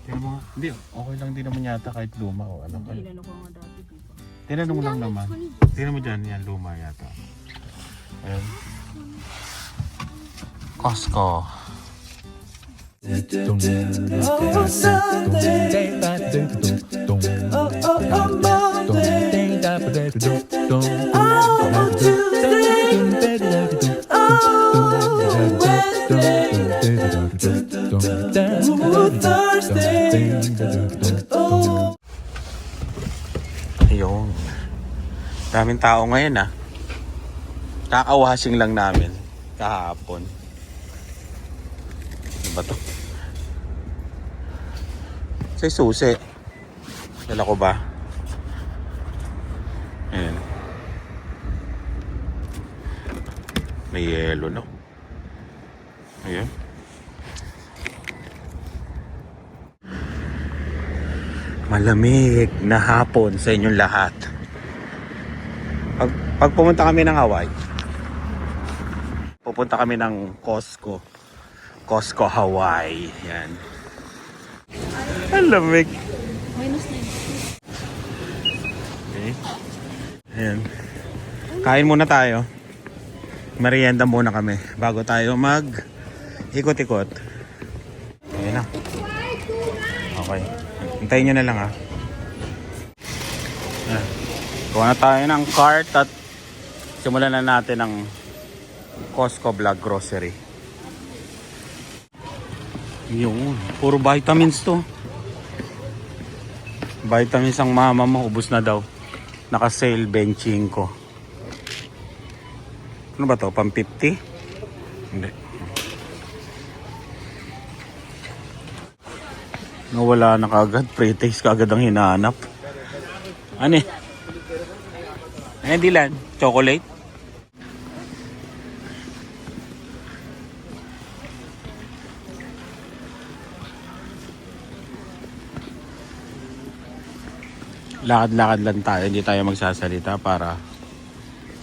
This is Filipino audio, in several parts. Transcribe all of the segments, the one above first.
Tingnan mo nga. Hindi, okay lang din naman yata kahit luma o ano. Hindi, inano ko nga dati, diba? Tinanong lang naman. Tingnan mo dyan, yan, luma yata. Ayan. Costco. Ayun. Daming tao ngayon ah. Kaka-washing lang namin kahapon. Ano ba to? Say susi. Dala ko ba? Ayan. May yelo, no? Ayan. Malamig na hapon sa inyong lahat. Pag pumunta kami ng Hawaii, pupunta kami ng Costco. Costco, Hawaii. Yan. Ang lamig. Minus 9. Okay. Ayan. Kain muna tayo. Merienda muna kami bago tayo mag ikot-ikot. Ayan na. Okay. Hintayin nyo na lang ha. Ayan. Kuha na tayo ng cart at simulan na natin ang Costco Vlog Grocery. Yun. Puro vitamins to. Vitamins ang mama mo. Ubus na daw. Naka-sale 25. Ano ba to? Pang 50? Hindi. Nawala na kagad. Pre-taste kagad ang hinahanap. Ano eh? Ano Dylan? Chocolate? Lakad-lakad lang tayo. Hindi tayo magsasalita para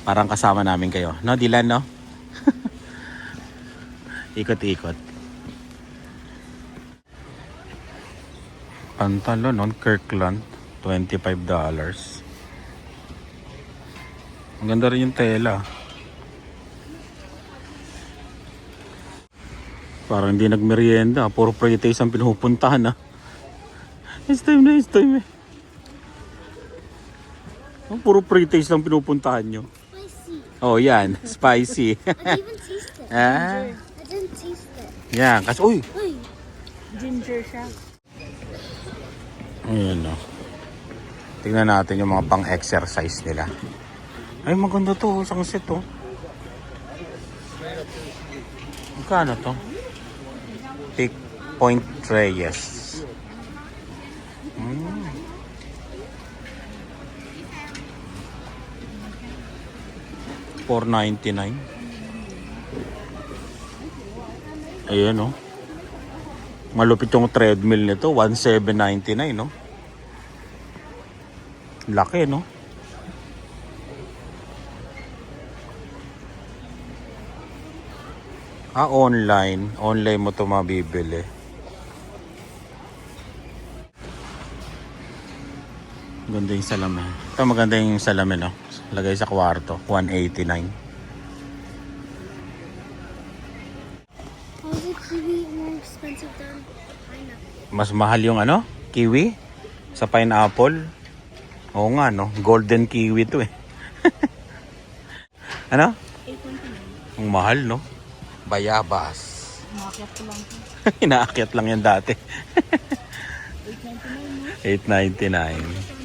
parang kasama namin kayo. No, Dylan, no? Ikot-ikot. Pantalon, no? Kirkland. $25. Ang ganda rin yung tela. Parang hindi nagmerienda. Puro pre-taste ang pinupuntahan, ha? It's time na, it's time eh. Puro pre-taste lang pinupuntahan nyo. Spicy. Oh, yan. Spicy. I didn't even taste it. Ah, I didn't taste it. yan. Kasi, uy! Uy. Ginger siya. Ayan, no. Tingnan natin yung mga pang-exercise nila. Ay, maganda to. Isang set, oh. Magkano to? Peak Point Reyes. $4.99. Ayan, no. Malupit yung treadmill nito. $1,799, no. Laki, no. Online. Online mo ito mabibili. Ganda yung salamin. Ito maganda yung salamin, no. Lagay sa kwarto. $189. How is the kiwi more expensive than pineapple? Mas mahal yung ano? Kiwi? Sa pineapple? Oo nga, no. Golden kiwi to eh. Ano? 8.99. Ang mahal, no. Bayabas. Umakyat ko lang ito. Inaakyat lang yan dati. 8.99 no? $8.99.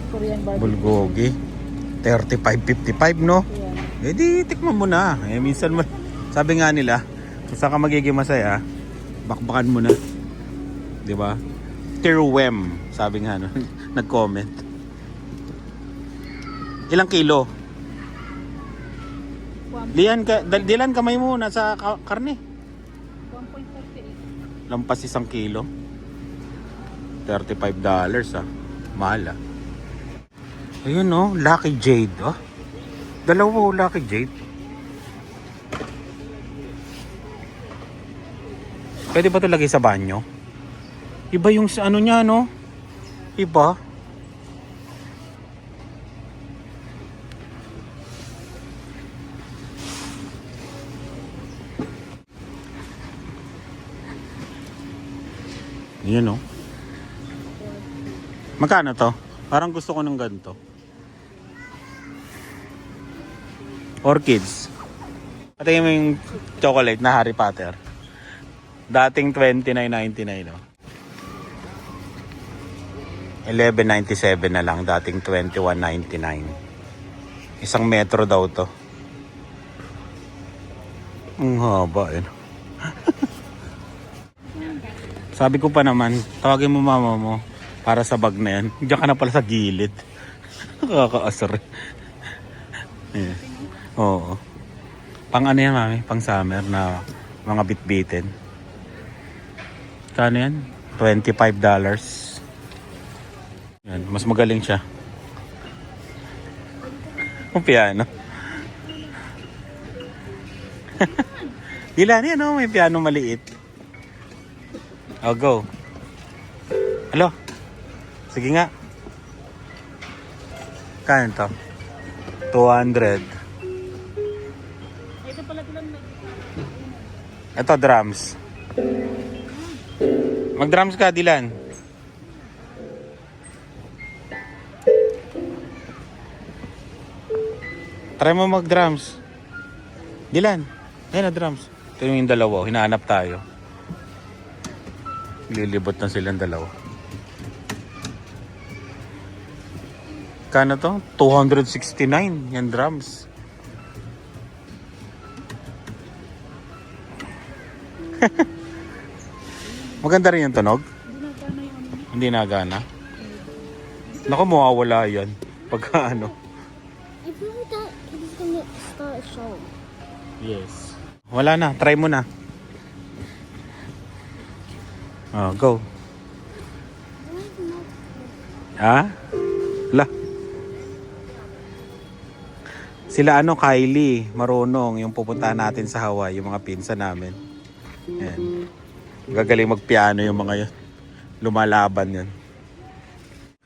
Korean barbecue. Bulgogi. 35.55, no. Ayan. Eh di, tikman mo na. Eh, minsan mo, sabi nga nila, kung saan ka magiging masaya, bakbakan mo na. Diba? Tirwem, sabi nga, no? Nag-comment. Ilang kilo? Dilan kamay muna sa karne. 1.48. Lampas 1 kilo. $35 ah. Mahal ah. Ayun no, Lucky Jade oh. Dalawa Lucky Jade. Pwede ba ito lagay sa banyo? Iba yung ano niya, no? Iba. Yan, no? Magkano to? Parang gusto ko ng ganito. Orchids. Patingin mo yung chocolate na Harry Potter. Dating $29.99, no? $11.97 na lang, dating $21.99. Isang metro daw to. Ang haba, eh. Sabi ko pa naman, tawagin mo mama mo para sa bag na yan. Diyan ka na pala sa gilid. Nakakaasar. Yeah. Oo. Pang ano yan, mami? Pang summer na mga bitbitin. Kano yan? $25. Yan, mas magaling siya. Ang piano. Ilan yan, no? May piano maliit. Oh, go. Hello? Sige nga. Kano to? 200. Ito pala lang. Ito, drums. Mag-drums ka, Dylan. Try mo mag-drums. Dylan, ayun na drums. Ito yung dalawa, hinahanap tayo. Lilibot na silang dalawa. Kano to? 269 yan drums. Maganda rin yung tunog. Hindi nagana. Naku, mawawala yan. Pagka ano. I feel like that is gonna start a show. Yes. Wala na. Try mo na. Oh, go. Ha? La. Sila ano, Kylie, Marunong, yung pupuntahan natin sa Hawaii, yung mga pinsan namin. Yan. Gagaling magpiano yung mga yun. Lumalaban yun.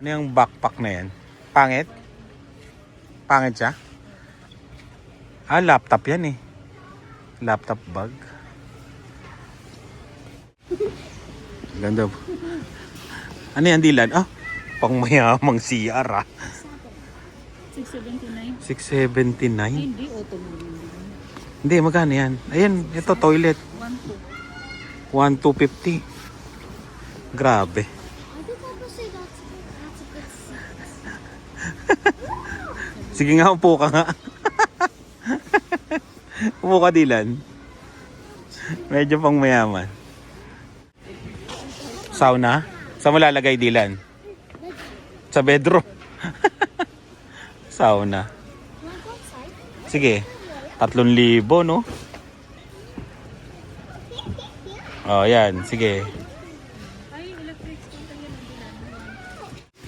Ano yung backpack na yan? Pangit? Pangit siya? Ah, laptop yan eh. Laptop bag. Ganda. Ano yan, Dylan? Ah, pang mayamang CR ah. 679. 679? Hindi, auto mo. Hindi, magkano yan? Ayan, ito toilet. 1,250. Grabe. I think Papa say that's a good seat. Sige nga, upo ka nga. Upo ka, Dylan. Medyo pang mayaman. Sauna? Saan mo lalagay, Dylan? Sa bedroom. Sauna. Wanna go outside? Sige. 3,000, no? Oh, yan. Sige. Ay, electric scooter yan ang Dylan.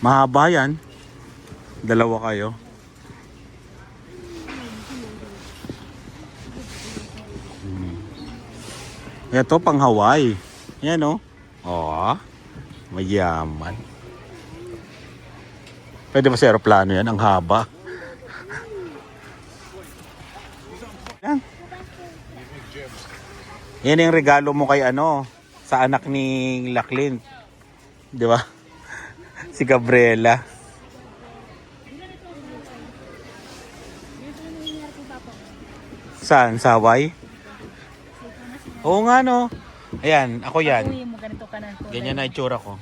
Mahaba yan. Dalawa kayo. Ito pang Hawaii. Yan, oh. Oh, mayaman. Pwede ba sa aeroplano yan? Ang haba. Yan. Yan yung regalo mo kay ano, sa anak ni Laclyn. Di ba? Si Gabriela. Saan? Sa Hawaii? Oo nga, no. Ayan, ako yan. Uy, mo ganito ka na. Ganyan na itsura ko.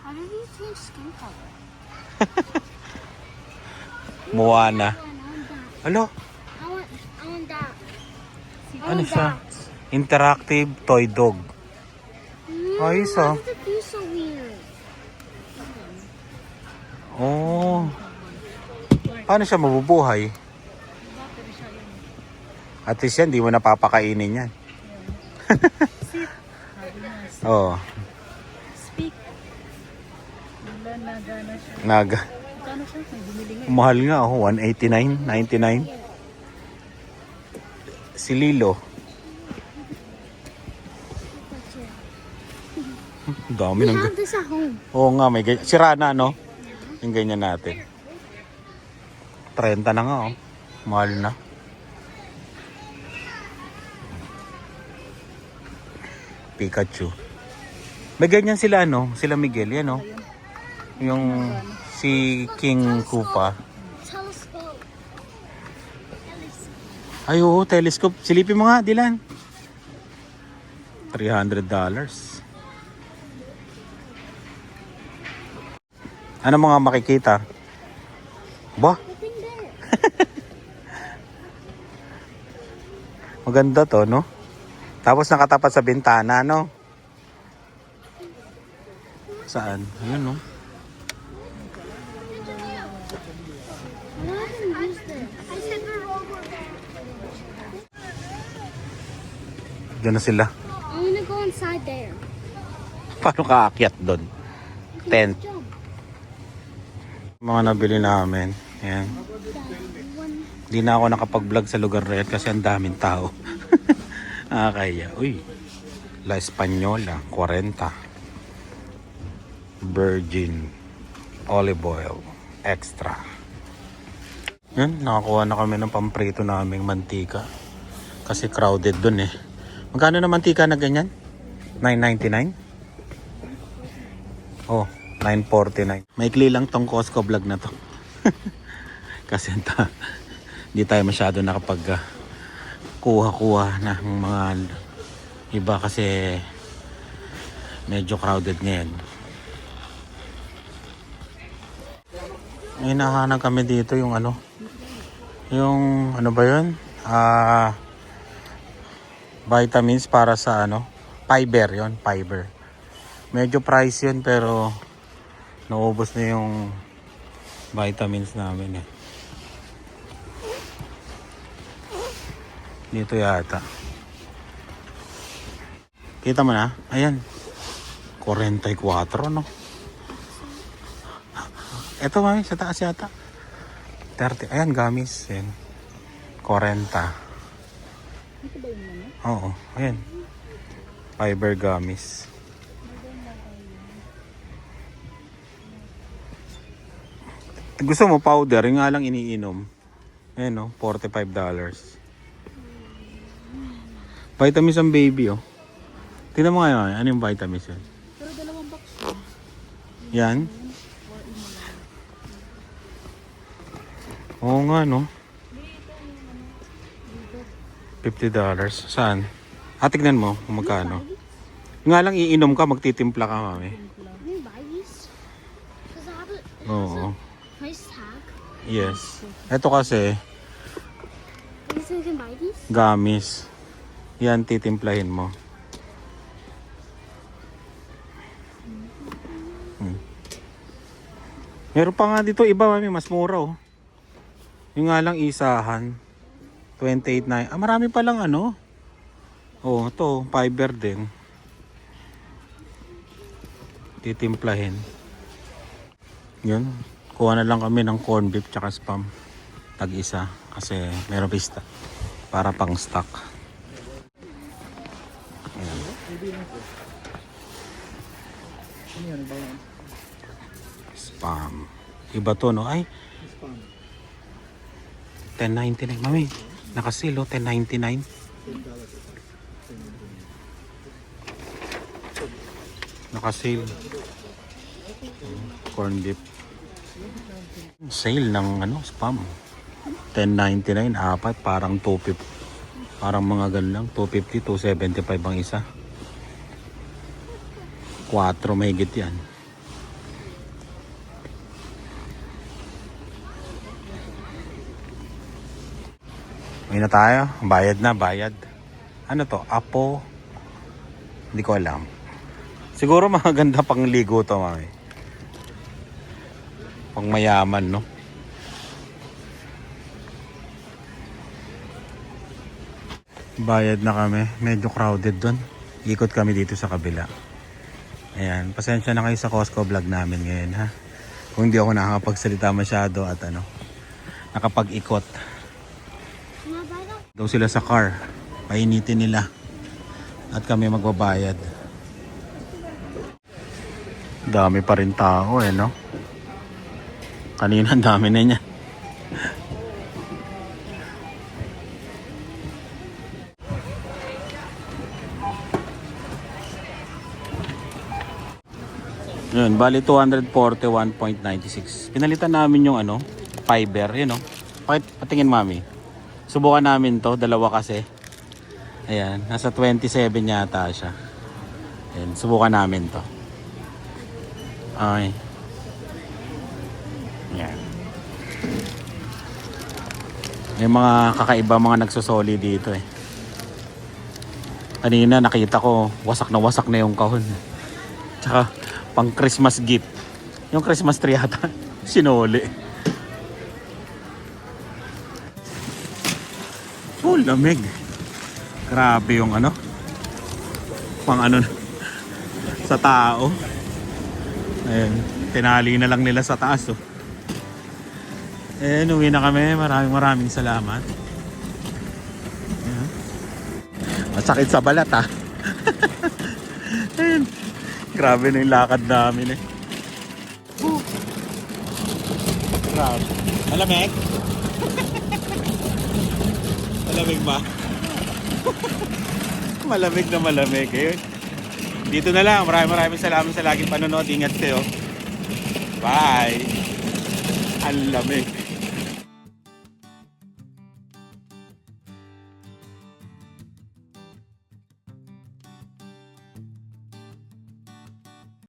How did you change skin color? Moana. I want that. Alo, I want that. ano siya? Interactive toy dog. Ayos, ah. Why does it feel so weird? Oh. Paano siya mabubuhay? At least yan, di mo napapakainin yan. Oh, Speak. Wala, nagana siya. naga. Kano siya? May bumili nga. Mahal nga, oh, 189.99. Si Lilo. Ang dami We ng... have this at home. Oo nga, may ganyan. Sira na, no? Yung ganyan natin. 30 na nga, oh. Mahal na. Pikachu. May ganyan sila, no? Sila Miguel, yan, no? Yung si King Koopa. Telescope. Ay, oo, telescope. Silipin mo nga, Dylan. $300. Ano mga makikita? Ba? Nothing there. Maganda to, no? Tapos nakatapat sa bintana, no? Saan? Ayun, no? No, I can use this. I said we're over there. Diyan na sila. I'm gonna go inside there. Paano ka aakyat doon? Tent. Jump. Mga nabili namin. Ayan. Di na ako nakapag-vlog sa lugar na yan kasi ang daming tao. Kaya, uy. La Española, 40. Virgin olive oil, extra. Yan, nakakuha na kami ng pamprito naming mantika. Kasi crowded dun eh. Magkano na mantika na ganyan? $9.99? Oh, $9.49. Maikli lang tong Costco vlog na to. Kasi hindi tayo masyado nakapag kuha-kuha ng mga iba kasi medyo crowded ngayon. May nahanap kami dito yung ano ba yun? Vitamins para sa fiber yon, fiber. Medyo price yun pero naubos na yung vitamins namin eh. Dito yata. Kita mo na? Ayan. 44, no? Ito, mami, sa taas yata. 30. Ayan, gamis. Ayan. 40. Oo, ayan. Fiber gamis. Gusto mo powder, yung nga lang iniinom. Ayan, no? $45. Vitamins ang baby, oh. Tingnan mo ngayon, ano yung vitamins yan? Pero dalawang box Yan. Oo nga, no? $50. Saan? Tignan mo kung magkano. Nga lang iinom ka, magtitimpla ka, mami. Can you buy these? Does it have a Oo. price tag? Yes. Ito kasi, You think we can buy these? gamis. Yan, titimplahin mo. Meron pa nga dito iba, mami, mas mura, oh. Yung nga lang isahan. 28.9. Marami pa lang Oh, to fiber din. Titimplahin. Yun. Kuha na lang kami ng corn beef tsaka spam. Tag-isa. Kasi meron pista. Para pang stock. Ayan. Spam. Iba to, no? Ay. 10.99. Mami, nakasilo. 10.99. Nakasil. Corn beef. Sale ng spam. 10.99. Apat. Parang 250. Parang mga ganun lang. 250, 275 ang isa. 4 mahigit yan. May na tayo. Bayad na, bayad. Ano to? Apo? Hindi ko alam. Siguro maganda pang ligo to, mami. Pang mayaman, no? Bayad na kami. Medyo crowded doon. Ikot kami dito sa kabila. Ayan. Pasensya na kayo sa Costco vlog namin ngayon, ha? Kung hindi ako nakakapagsalita masyado at nakapag-ikot. Daw sila sa car. Painitin nila. At kami magbabayad. Dami pa rin tao eh, no? Kanina ang dami na niya. Yun, bali 241.96. Pinalitan namin yung ano, fiber, yun no. Patingin mami. Subukan namin to, dalawa kasi. Ayan, nasa 27 yata siya. Ayan, subukan namin to. Ay. Ayan. May mga kakaiba mga nagsusoli dito eh. Kanina nakita ko, wasak na yung kahon. Tsaka pang Christmas gift. Yung Christmas tree yata, sinuli. Oh, lamig. Grabe yung ano. Pang ano sa tao. Ayan, tinali na lang nila sa taas oh. Ayan, uwi na kami. Maraming salamat. Ayan. Masakit sa balat ah. Ayan. Grabe na yung lakad namin eh. Grabe. Malamig? Malamig ba? Malamig na malamig. Ayun. Dito na lang. Maraming salamat sa laging panonood. Ingat kayo. Bye. Ang lamig.